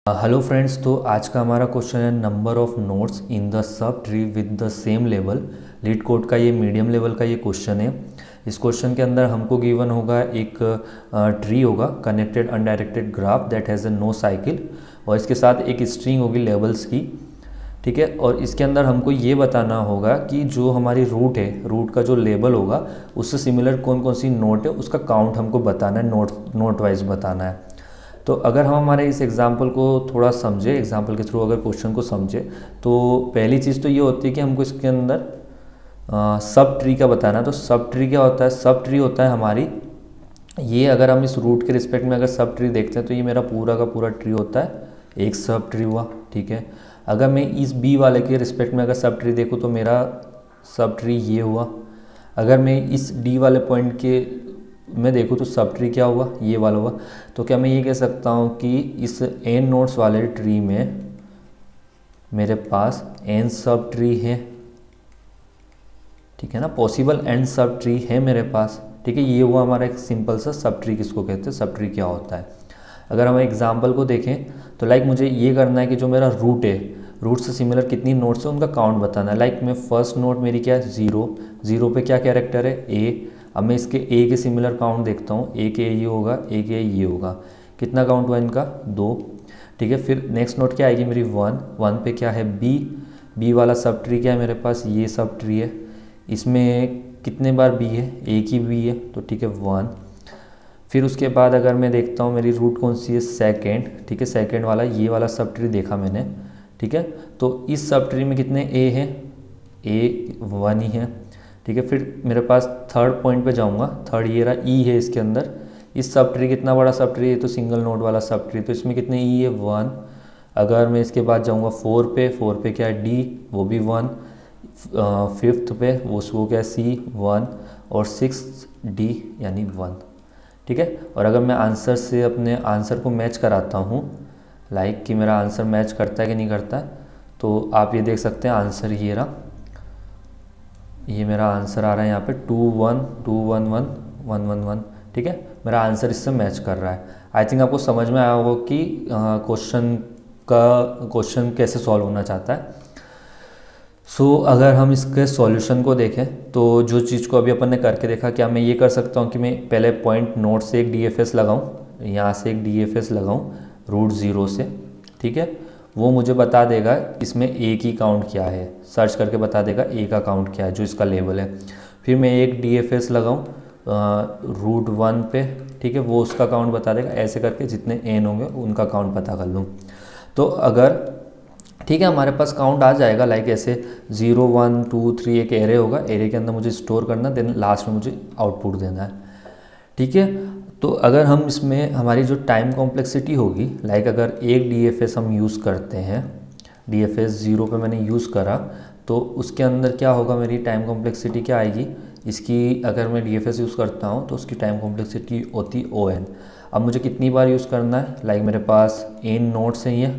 Hello friends, तो आज का हमारा क्वेश्चन है number of nodes in the sub tree with the same level. Leet code का ये मीडियम लेवल का ये क्वेश्चन है। इस क्वेश्चन के अंदर हमको गिवन होगा एक ट्री होगा connected undirected graph that has no cycle, और इसके साथ एक स्ट्रिंग होगी लेवल्स की। ठीक है, और इसके अंदर हमको ये बताना होगा कि जो हमारी रूट है, रूट का जो लेबल होगा उससे सिमिलर कौन कौन सी नोट है, उसका काउंट हमको बताना है, नोट वाइज बताना है। तो अगर हम हमारे इस एग्जाम्पल को थोड़ा समझे, एग्जाम्पल के थ्रू अगर क्वेश्चन को समझे, तो पहली चीज़ तो ये होती है कि हमको इसके अंदर सब ट्री का बताना है। तो सब ट्री क्या होता है? सब ट्री होता है हमारी, ये अगर हम इस रूट के रिस्पेक्ट में अगर सब ट्री देखते हैं तो ये मेरा पूरा का पूरा ट्री होता है, एक सब ट्री हुआ। ठीक है, अगर मैं इस बी वाले के रिस्पेक्ट में अगर सब ट्री देखूँ तो मेरा सब ट्री ये हुआ। अगर मैं इस डी वाले पॉइंट के मैं देखूँ तो सब ट्री क्या हुआ? ये वाला हुआ। तो क्या मैं ये कह सकता हूँ कि इस एन नोड्स वाले ट्री में मेरे पास एन सब ट्री है? ठीक है ना, पॉसिबल एन सब ट्री है मेरे पास। ठीक है, ये हुआ हमारा एक सिंपल सा सब ट्री। किसको कहते हैं? सब ट्री क्या होता है? अगर हम एग्जाम्पल को देखें तो लाइक मुझे ये करना है कि जो मेरा रूट है, रूट से सिमिलर कितनी नोट्स है उनका काउंट बताना है। लाइक मैं फर्स्ट नोट मेरी क्या है? ज़ीरो। ज़ीरो पे क्या कैरेक्टर है? ए। अब मैं इसके ए के सिमिलर काउंट देखता हूँ, ए के ये होगा, ए के ये होगा। कितना काउंट हुआ इनका? दो। ठीक है, फिर नेक्स्ट नोट क्या आएगी मेरी? वन। वन पे क्या है? बी। बी वाला सब ट्री क्या है मेरे पास? ये सब ट्री है। इसमें कितने बार बी है? एक ही बी है, तो ठीक है वन। फिर उसके बाद अगर मैं देखता हूँ मेरी रूट कौन सी है? सेकेंड। ठीक है, सेकेंड वाला ये वाला सब ट्री देखा मैंने। ठीक है, तो इस सब ट्री में कितने ए हैं? ए वन ही है। ठीक है, फिर मेरे पास थर्ड पॉइंट पे जाऊंगा, थर्ड ये रहा, ई है इसके अंदर। इस सब ट्री कितना बड़ा सब ट्री है? तो सिंगल नोड वाला सब ट्री, तो इसमें कितने ई है? वन। अगर मैं इसके बाद जाऊंगा फोर पे, फोर पे क्या है? डी, वो भी वन। फिफ्थ पे वो क्या है? सी, वन। और सिक्स डी यानी वन। ठीक है, और अगर मैं आंसर से अपने आंसर को मैच कराता हूँ, लाइक कि मेरा आंसर मैच करता है कि नहीं करता है, तो आप ये देख सकते हैं आंसर ये रहा। ये मेरा आंसर आ रहा है यहाँ पे 2 1 2 1 1 1 1 1। ठीक है, मेरा आंसर इससे मैच कर रहा है। आई थिंक आपको समझ में आया होगा कि क्वेश्चन कैसे सॉल्व होना चाहता है। अगर हम इसके सॉल्यूशन को देखें तो जो चीज़ को अभी अपन ने करके देखा, क्या मैं ये कर सकता हूँ कि मैं पहले पॉइंट नोट से एक DFS लगाऊँ, यहाँ से एक DFS लगाऊँ रूट ज़ीरो से। ठीक है, वो मुझे बता देगा इसमें ए की काउंट क्या है, सर्च करके बता देगा ए का काउंट क्या है जो इसका लेवल है। फिर मैं एक DFS लगाऊँ रूट वन पे। ठीक है, वो उसका काउंट बता देगा। ऐसे करके जितने एन होंगे उनका काउंट पता कर लूँ। तो अगर ठीक है हमारे पास काउंट आ जाएगा, लाइक ऐसे 0 1 2 3 एक एरे होगा, एरे के अंदर मुझे स्टोर करना, देन लास्ट में मुझे आउटपुट देना है। ठीक है, तो अगर हम इसमें हमारी जो टाइम कॉम्प्लेक्सिटी होगी, लाइक अगर एक DFS हम यूज़ करते हैं, DFS 0 पे मैंने यूज़ करा, तो उसके अंदर क्या होगा? मेरी टाइम कॉम्प्लेक्सिटी क्या आएगी इसकी? अगर मैं DFS यूज़ करता हूँ तो उसकी टाइम कॉम्प्लेक्सिटी होती ON। अब मुझे कितनी बार यूज़ करना है? लाइक मेरे पास n नोट्स हैं ये।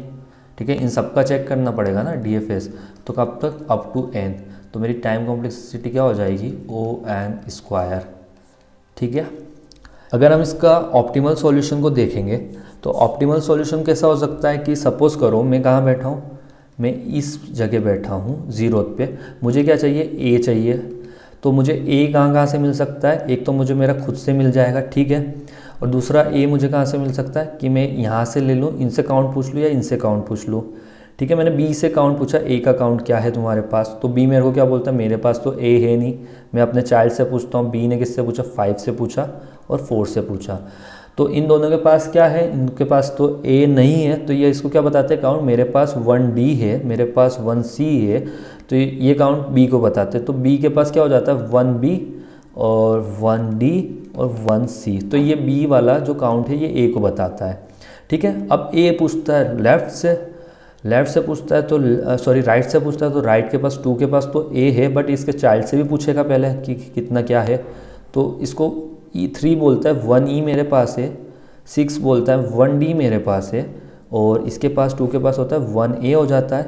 ठीक है, इन सबका चेक करना पड़ेगा ना DFS, तो कब तक? Up to n। तो मेरी टाइम कॉम्प्लेक्सिटी क्या हो जाएगी? ON square. ठीक है, अगर हम इसका ऑप्टिमल सॉल्यूशन को देखेंगे तो ऑप्टिमल सॉल्यूशन कैसा हो सकता है कि सपोज़ करो मैं कहाँ बैठा हूँ? मैं इस जगह बैठा हूँ ज़ीरो पे। मुझे क्या चाहिए? ए चाहिए। तो मुझे ए कहाँ से मिल सकता है? एक तो मुझे मेरा खुद से मिल जाएगा, ठीक है, और दूसरा ए मुझे कहाँ से मिल सकता है कि मैं यहाँ से ले लूँ, इनसे काउंट पूछ लूँ या इनसे काउंट पूछ लूँ। ठीक है, मैंने बी से काउंट पूछा, ए का काउंट क्या है तुम्हारे पास? तो बी मेरे को क्या बोलता है? मेरे पास तो ए है नहीं। मैं अपने चाइल्ड से पूछता हूँ, बी ने किससे पूछा? 5 से पूछा और 4 से पूछा। तो इन दोनों के पास क्या है? इनके पास तो ए नहीं है, तो ये इसको क्या बताते हैं काउंट? मेरे पास 1D है, मेरे पास 1C है, तो ये काउंट बी को बताते हैं। तो बी के पास क्या हो जाता है? 1B और 1D और 1C। तो ये बी वाला जो काउंट है ये ए को बताता है। ठीक है, अब ए पूछता है लेफ़्ट से पूछता है, तो सॉरी राइट से पूछता है, तो राइट के पास 2 के पास तो ए है, बट इसके चाइल्ड से भी पूछेगा पहले कि कितना क्या है। तो इसको E3 बोलता है, 1E मेरे पास है, 6 बोलता है, 1D मेरे पास है, और इसके पास 2 के पास होता है 1A हो जाता है,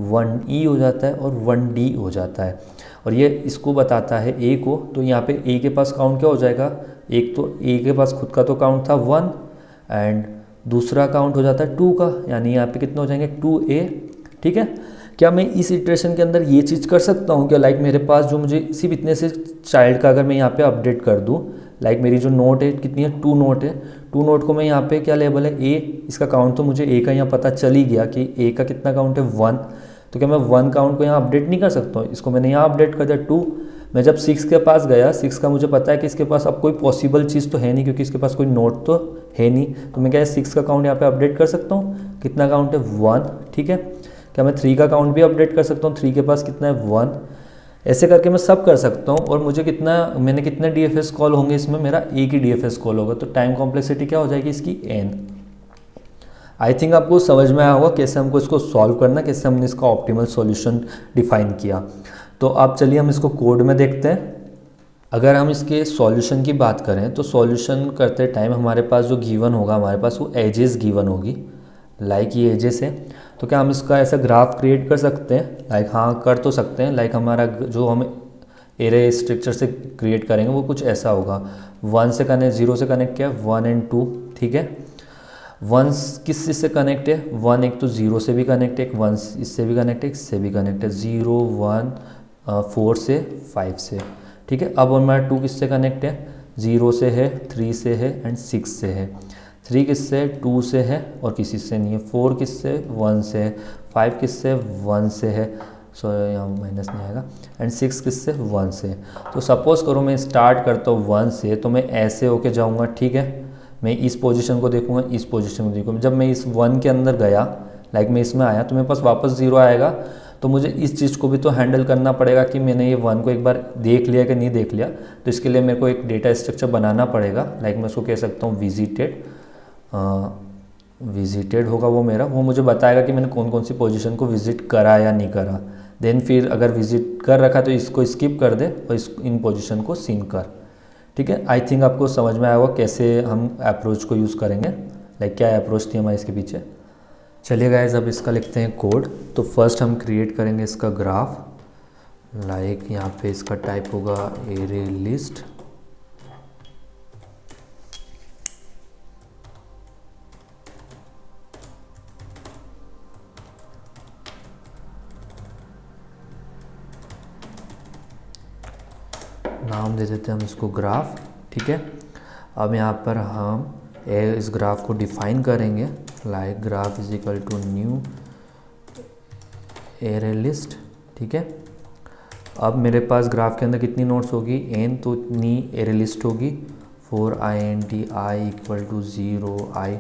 1E हो जाता है और 1D हो जाता है, और ये इसको बताता है ए को। तो यहाँ पे ए के पास काउंट क्या हो जाएगा? एक तो ए के पास खुद का तो काउंट था 1, एंड दूसरा काउंट हो जाता है 2 का, यानी यहाँ पे कितने हो जाएंगे 2a। ठीक है, क्या मैं इस इटरेशन के अंदर ये चीज़ कर सकता हूँ क्या, लाइक मेरे पास जो मुझे सिर्फ इतने से चाइल्ड का अगर मैं यहाँ पे अपडेट कर दूँ, लाइक मेरी जो नोट है कितनी है 2 नोट है, 2 नोट को मैं यहाँ पे क्या लेबल है a, इसका काउंट तो मुझे a का यहाँ पता चल ही गया कि a का कितना काउंट है 1, तो क्या मैं 1 काउंट को यहाँ अपडेट नहीं कर सकता हूँ, इसको मैंने यहाँ अपडेट कर दिया 2। मैं जब 6 के पास गया, 6 का मुझे पता है कि इसके पास अब कोई पॉसिबल चीज़ तो है नहीं क्योंकि इसके पास कोई नोट तो है नहीं, तो मैं क्या है 6 का काउंट यहाँ पे अपडेट कर सकता हूँ, कितना काउंट है 1। ठीक है, क्या मैं 3 का काउंट भी अपडेट कर सकता हूँ, 3 के पास कितना है 1। ऐसे करके मैं सब कर सकता हूँ, और मुझे मैंने कितने DFS कॉल होंगे इसमें, मेरा एक ही DFS कॉल होगा, तो टाइम कॉम्प्लेक्सिटी क्या हो जाएगी इसकी n। आई थिंक आपको समझ में आया होगा कैसे हमको इसको सॉल्व करना, कैसे हमने इसका ऑप्टिमल सॉल्यूशन डिफाइन किया। तो अब चलिए हम इसको कोड में देखते हैं। अगर हम इसके सॉल्यूशन की बात करें तो सॉल्यूशन करते टाइम हमारे पास जो गिवन होगा, हमारे पास वो एजेस गिवन होगी, लाइक ये एजेस है। तो क्या हम इसका ऐसा ग्राफ क्रिएट कर सकते हैं, लाइक हाँ कर तो सकते हैं। लाइक हमारा जो हम एरे स्ट्रक्चर से क्रिएट करेंगे वो कुछ ऐसा होगा, 1 से कनेक्ट 0 से कनेक्ट किया 1 और 2। ठीक है, 1 किस से कनेक्ट है, 1 एक तो 0 से भी कनेक्ट है, 1 इससे भी कनेक्ट है, इससे भी कनेक्ट है, 0 1 4 से 5 से। ठीक है, अब हमारा 2 किससे कनेक्ट है, 0 से है, 3 से है एंड 6 से है। 3 किससे है, 2 से है और किसी से नहीं है। 4 किससे, 1 से है। 5 किससे, 1 से है, सॉरी यहाँ माइनस नहीं आएगा। एंड 6 किससे, 1 से। तो सपोज करो मैं स्टार्ट करता हूँ 1 से, तो मैं ऐसे होके जाऊँगा। ठीक है, मैं इस पोजीशन को देखूंगा, इस पोजीशन को देखूंगा। जब मैं इस 1 के अंदर गया, लाइक मैं इसमें आया, तो मेरे पास वापस 0 आएगा। तो मुझे इस चीज़ को भी तो हैंडल करना पड़ेगा कि मैंने ये 1 को एक बार देख लिया कि नहीं देख लिया। तो इसके लिए मेरे को एक डेटा स्ट्रक्चर बनाना पड़ेगा, लाइक मैं उसको कह सकता हूँ विजिटेड होगा वो मेरा, वो मुझे बताएगा कि मैंने कौन कौन सी पोजीशन को विजिट करा या नहीं करा। देन फिर अगर विजिट कर रखा तो इसको स्किप कर दे और इन पोजीशन को सीन कर। ठीक है, आई थिंक आपको समझ में आया होगा कैसे हम अप्रोच को यूज़ करेंगे, लाइक क्या अप्रोच थी हमारे इसके पीछे। चलिए गाइस, अब इसका लिखते हैं कोड। तो फर्स्ट हम क्रिएट करेंगे इसका ग्राफ, लाइक यहाँ पे इसका टाइप होगा एरे लिस्ट। नाम दे देते हैं हम इसको ग्राफ। ठीक है, अब यहाँ पर हम इस ग्राफ को डिफाइन करेंगे, like graph is equal to new array list. ठीक है, अब मेरे पास ग्राफ के अंदर कितनी नोड्स होगी, n, तो इतनी एरे लिस्ट होगी। 4int I equal to 0 I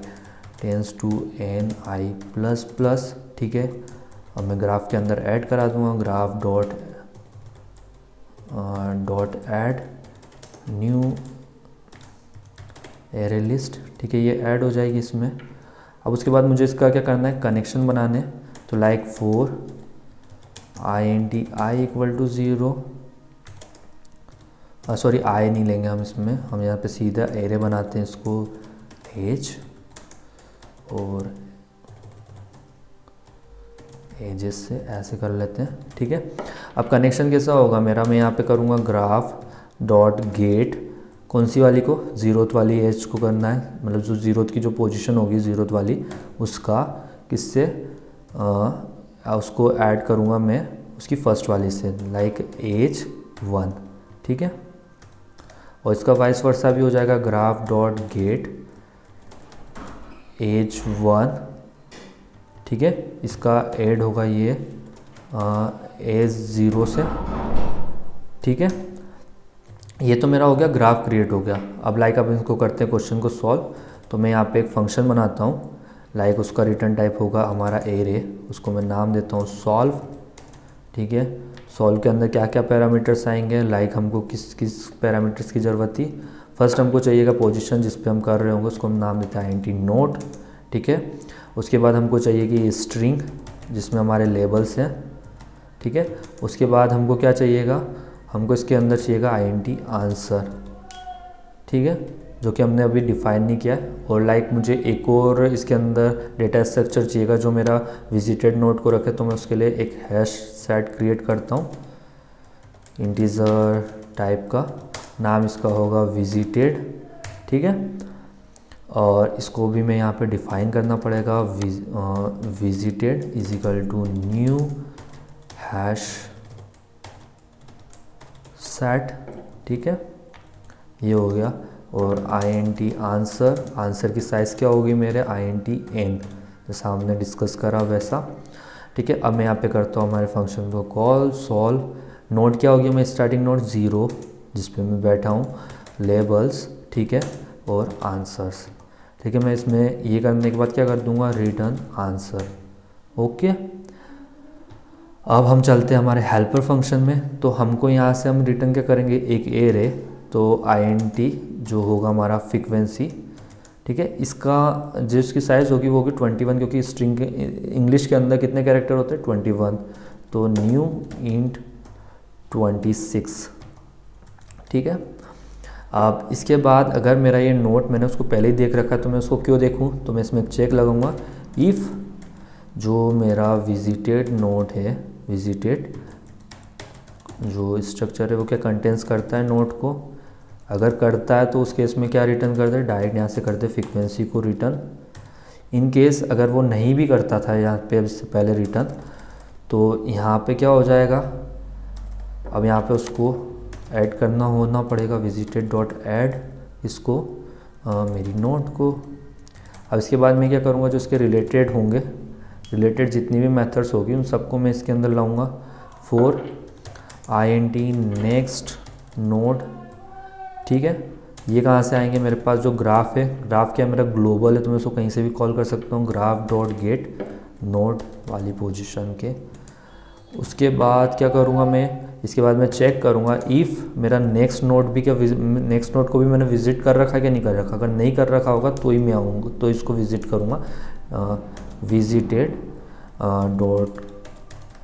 tends to n I plus plus. ठीक है, अब मैं ग्राफ के अंदर ऐड करा दूंगा, graph dot add new array list. ठीक है, ये ऐड हो जाएगी इसमें। अब उसके बाद मुझे इसका क्या करना है, कनेक्शन बनाने। तो like 4int I equal to 0, sorry I नहीं लेंगे हम इसमें, हम यहाँ पे सीधा एरे बनाते हैं इसको एज और एजेस से ऐसे कर लेते हैं। ठीक है, अब कनेक्शन कैसा होगा मेरा, मैं यहाँ पे करूँगा ग्राफ डॉट गेट, कौन सी वाली को, 0th वाली एज को करना है, मतलब जो 0th की जो पोजीशन होगी 0th वाली, उसका किससे उसको ऐड करूँगा मैं उसकी फर्स्ट वाली से, लाइक एज 1। ठीक है, और इसका वाइस वर्सा भी हो जाएगा, ग्राफ डॉट गेट एज 1। ठीक है, इसका ऐड होगा ये एज 0 से। ठीक है, ये तो मेरा हो गया, ग्राफ क्रिएट हो गया। अब लाइक अब इसको करते हैं क्वेश्चन को सॉल्व। तो मैं यहाँ पे एक फंक्शन बनाता हूँ, लाइक उसका रिटर्न टाइप होगा हमारा एरे, उसको मैं नाम देता हूँ सॉल्व। ठीक है, सॉल्व के अंदर क्या क्या पैरामीटर्स आएंगे, लाइक हमको किस किस पैरामीटर्स की ज़रूरत थी। फर्स्ट हमको चाहिएगा पोजीशन जिस पे हम कर रहे होंगे, उसको हम नाम देता है int नोट। ठीक है, उसके बाद हमको चाहिए कि स्ट्रिंग जिसमें हमारे लेबल्स हैं। ठीक है, उसके बाद हमको क्या चाहिएगा, हमको इसके अंदर चाहिएगा int आंसर। ठीक है, जो कि हमने अभी डिफाइन नहीं किया है। और लाइक मुझे एक और इसके अंदर डेटा स्ट्रक्चर चाहिएगा जो मेरा विजिटेड नोड को रखे, तो मैं उसके लिए एक हैश सेट क्रिएट करता हूँ इंटीजर टाइप का, नाम इसका होगा विजिटेड। ठीक है, और इसको भी मैं यहाँ पे डिफाइन करना पड़ेगा। Visited is equal to new hash set, ठीक है, ये हो गया। और int आंसर, आंसर की साइज़ क्या होगी मेरे, int n, जैसा हमने डिस्कस करा वैसा, ठीक है। अब मैं यहाँ पे करता हूँ हमारे फंक्शन को कॉल सॉल्व। नोड क्या होगी, मैं स्टार्टिंग नोड 0 जिस पे मैं बैठा हूँ, लेबल्स, ठीक है, और आंसर्स, ठीक है। मैं इसमें ये करने के बाद क्या कर दूंगा, रिटर्न आंसर, ओके। अब हम चलते हैं हमारे हेल्पर फंक्शन में। तो हमको यहाँ से हम रिटर्न क्या करेंगे, एक एरे, तो int जो होगा हमारा फ्रीक्वेंसी, ठीक है, इसका जो इसकी साइज़ होगी वो होगी 21, क्योंकि स्ट्रिंग के इंग्लिश के अंदर कितने कैरेक्टर होते हैं, 21। तो न्यू इंट 26, ठीक है। अब इसके बाद अगर मेरा ये नोट मैंने उसको पहले ही देख रखा है तो मैं उसको क्यों देखूं, तो मैं इसमें चेक लगाऊंगा, इफ़ जो मेरा विजिटेड नोट है, विजिटेड जो स्ट्रक्चर है वो क्या कंटेंस करता है नोट को, अगर करता है तो उस केस में क्या रिटर्न कर दे, डायरेक्ट यहाँ से कर दे फ्रीक्वेंसी को रिटर्न। इन केस अगर वो नहीं भी करता था यहाँ पे इससे पहले रिटर्न, तो यहाँ पे क्या हो जाएगा, अब यहाँ पे उसको ऐड करना होना पड़ेगा, विजिटेड डॉट ऐड इसको मेरी नोट को। अब इसके बाद मैं क्या करूँगा, जो इसके रिलेटेड होंगे, रिलेटेड जितनी भी मेथड्स होगी उन सबको मैं इसके अंदर लाऊंगा। फॉर int नेक्स्ट नोड, ठीक है। ये कहाँ से आएंगे, मेरे पास जो ग्राफ है, ग्राफ क्या मेरा ग्लोबल है तो मैं उसको कहीं से भी कॉल कर सकता हूँ, ग्राफ डॉट गेट नोड वाली पोजीशन के। उसके बाद क्या करूँगा मैं, इसके बाद मैं चेक करूँगा इफ़ मेरा नेक्स्ट नोड भी क्या, नेक्स्ट नोड को भी मैंने विजिट कर रखा है क्या नहीं कर रखा, अगर नहीं कर रखा होगा तो ही मैं आऊँगा, तो इसको विजिट करूँगा, visited dot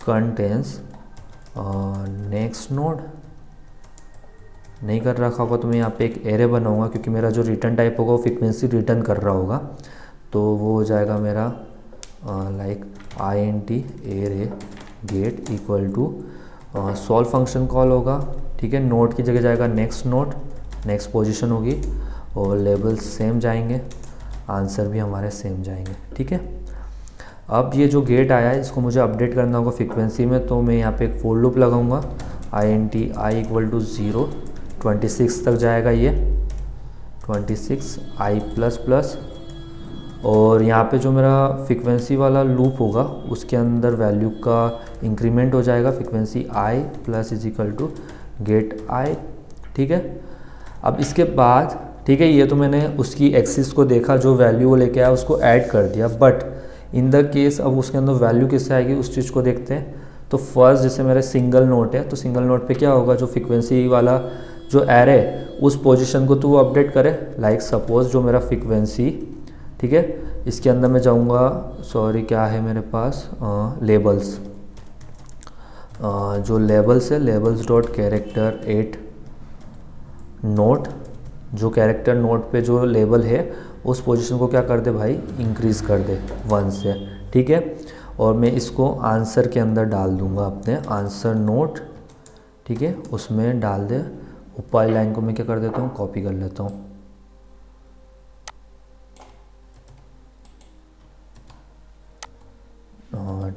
contains next node. नहीं कर रखा होगा तो मैं यहाँ पे एक एरे बनाऊंगा, क्योंकि मेरा जो रिटर्न टाइप होगा वो फ्रीक्वेंसी रिटर्न कर रहा होगा, तो वो हो जाएगा मेरा like int array get equal to solve function call होगा, ठीक है। नोड की जगह जाएगा नेक्स्ट नोड, नेक्स्ट पोजीशन होगी, और लेबल्स सेम जाएंगे, आंसर भी हमारे सेम जाएंगे, ठीक है। अब ये जो गेट आया है इसको मुझे अपडेट करना होगा फ्रीक्वेंसी में, तो मैं यहाँ पे एक फोर लूप लगाऊंगा, int i इक्वल टू 0, 26 तक जाएगा ये, 26 i प्लस प्लस, और यहाँ पे जो मेरा फ्रीक्वेंसी वाला लूप होगा उसके अंदर वैल्यू का इंक्रीमेंट हो जाएगा, frequency i plus is equal to get i, ठीक है। अब इसके बाद, ठीक है, ये तो मैंने उसकी एक्सिस को देखा, जो वैल्यू वो लेके आया उसको ऐड कर दिया, बट इन द केस अब उसके अंदर वैल्यू किससे आएगी उस चीज़ को देखते हैं। तो फर्स्ट जैसे मेरा सिंगल नोट है, तो सिंगल नोट पे क्या होगा, जो फ्रीक्वेंसी वाला जो एरे उस पोजीशन को तो वो अपडेट करे, लाइक सपोज जो मेरा फ्रीक्वेंसी, ठीक है, इसके अंदर मैं जाऊंगा, सॉरी क्या है मेरे पास, लेबल्स, जो लेबल्स है, लेबल्स डॉट कैरेक्टर 8 नोट, जो कैरेक्टर नोट पे जो लेबल है उस पोजीशन को क्या कर दे भाई, इंक्रीज़ कर दे 1 से, ठीक है। और मैं इसको आंसर के अंदर डाल दूंगा, अपने आंसर नोट, ठीक है, उसमें डाल दे। ऊपर वाली लाइन को मैं क्या कर देता हूँ, कॉपी कर लेता हूँ,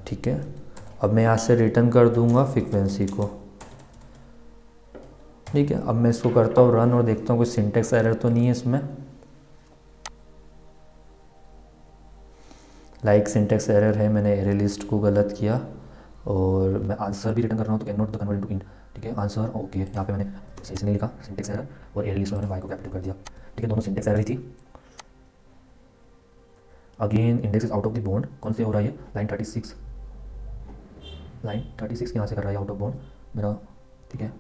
ठीक है। अब मैं यहाँ से रिटर्न कर दूंगा फ्रीक्वेंसी को, ठीक है। अब मैं इसको करता हूँ रन और देखता हूँ कोई सिंटेक्स एरर तो नहीं है इसमें, लाइक सिंटेक्स एरर है, मैंने एरे लिस्ट को गलत किया, और मैं आंसर भी रिटर्न कर रहा हूँ, तो can not the convert into int, ठीक है, आंसर ओके। यहाँ पे मैंने सही से नहीं लिखा सिंटेक्स एरर, और एरे लिस्ट में मैंने वाई को कैपिटल कर दिया, ठीक है, दोनों सिंटेक्स एरर ही थी। Again index is out of the bond, कौन से हो रहा है, लाइन 36, लाइन 36 यहाँ से कर रहा है आउट ऑफ बॉन्ड मेरा, ठीक है।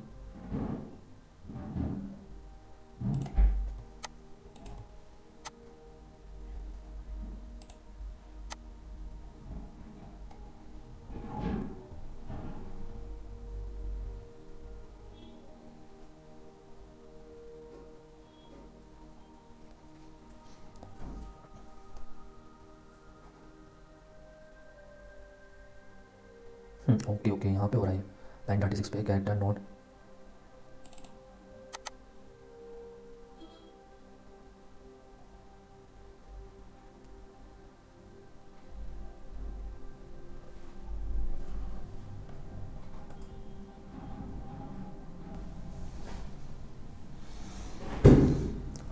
ओके ओके, यहाँ पे हो रहा है लाइन 36 पे कैरेक्टर नोट,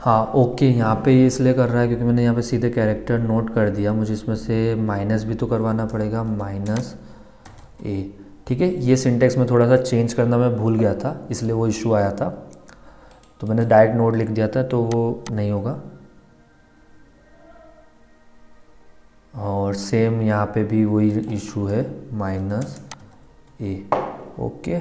हाँ ओके, यहाँ पे ये इसलिए कर रहा है क्योंकि मैंने यहाँ पे सीधे कैरेक्टर नोट कर दिया, मुझे इसमें से माइनस भी तो करवाना पड़ेगा, माइनस ए। ठीक है, ये सिंटेक्स में थोड़ा सा चेंज करना मैं भूल गया था, इसलिए वो इशू आया था, तो मैंने डायरेक्ट नोट लिख दिया था, तो वो नहीं होगा। और सेम यहाँ पे भी वही इशू है, माइनस ए। ओके,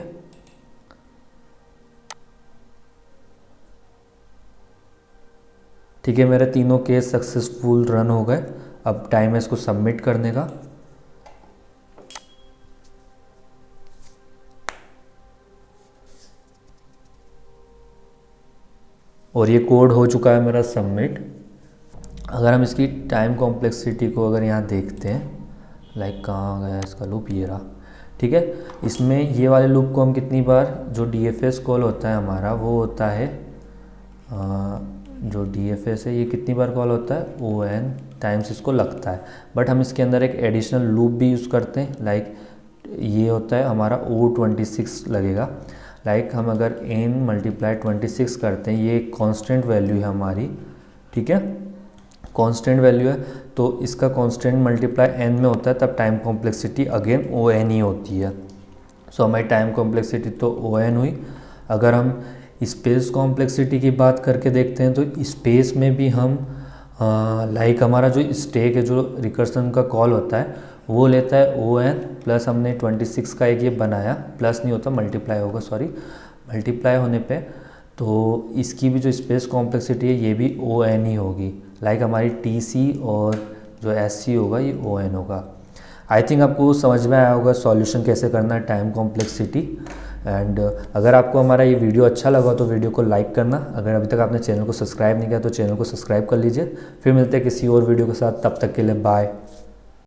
ठीक है, मेरे तीनों केस सक्सेसफुल रन हो गए। अब टाइम है इसको सबमिट करने का। और ये कोड हो चुका है मेरा सबमिट। अगर हम इसकी टाइम कॉम्प्लेक्सिटी को अगर यहाँ देखते हैं, लाइक कहाँ गया इसका लूप, ये रहा। ठीक है, इसमें ये वाले लूप को हम कितनी बार, जो DFS कॉल होता है हमारा वो होता है जो DFS है ये कितनी बार कॉल होता है, ON टाइम्स इसको लगता है। बट हम इसके अंदर एक एडिशनल लूप भी यूज़ करते हैं, लाइक ये होता है हमारा O26 लगेगा। लाइक हम अगर n मल्टीप्लाई 26 करते हैं, ये एक कांस्टेंट वैल्यू है हमारी। ठीक है, कांस्टेंट वैल्यू है, तो इसका कांस्टेंट मल्टीप्लाई n में होता है, तब टाइम कॉम्प्लेक्सिटी अगेन ON ही होती है। सो हमारी टाइम कॉम्प्लेक्सिटी तो ON हुई। अगर हम स्पेस कॉम्प्लेक्सिटी की बात करके देखते हैं, तो स्पेस में भी हम लाइक हमारा जो स्टैक है, जो रिकर्सन का कॉल होता है, वो लेता है ON प्लस हमने 26 का एक ये बनाया, प्लस नहीं होता मल्टीप्लाई होगा, सॉरी मल्टीप्लाई होने पे, तो इसकी भी जो स्पेस कॉम्प्लेक्सिटी है ये भी ON ही होगी। लाइक हमारी TC और जो SC होगा ये ON होगा। आई थिंक आपको समझ में आया होगा सॉल्यूशन कैसे करना है टाइम कॉम्प्लेक्सिटी। एंड अगर आपको हमारा ये वीडियो अच्छा लगा तो वीडियो को लाइक करना। अगर अभी तक आपने चैनल को सब्सक्राइब नहीं किया तो चैनल को सब्सक्राइब कर लीजिए। फिर मिलते हैं किसी और वीडियो के साथ, तब तक के लिए बाय।